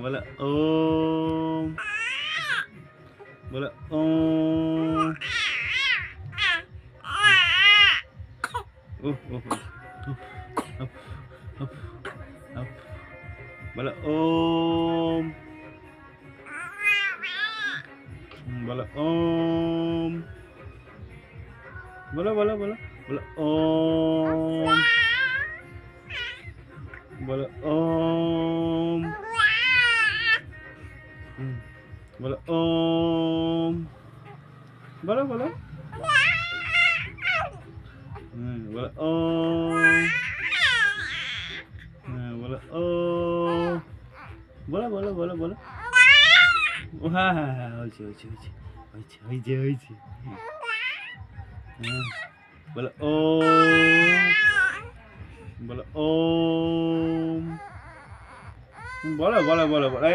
বলো ওম, বলো ওম। উফ, উফ, উফ, উফ, উফ, উফ, উফ। বলো ওম, বলো ওম, বলো বলো বলো বলো ওম, বলো ওম, বলো ওম, বলো বলো বলো ওম, বলো ওম, বলো বলো বলো বলো হ্যাঁ হ্যাঁ হ্যাঁ হয়েছে হয়েছে হয়েছে হয়েছে হয়েছে হয়েছে বলো ওম, বলো ওম, বলো বলো বলো বলো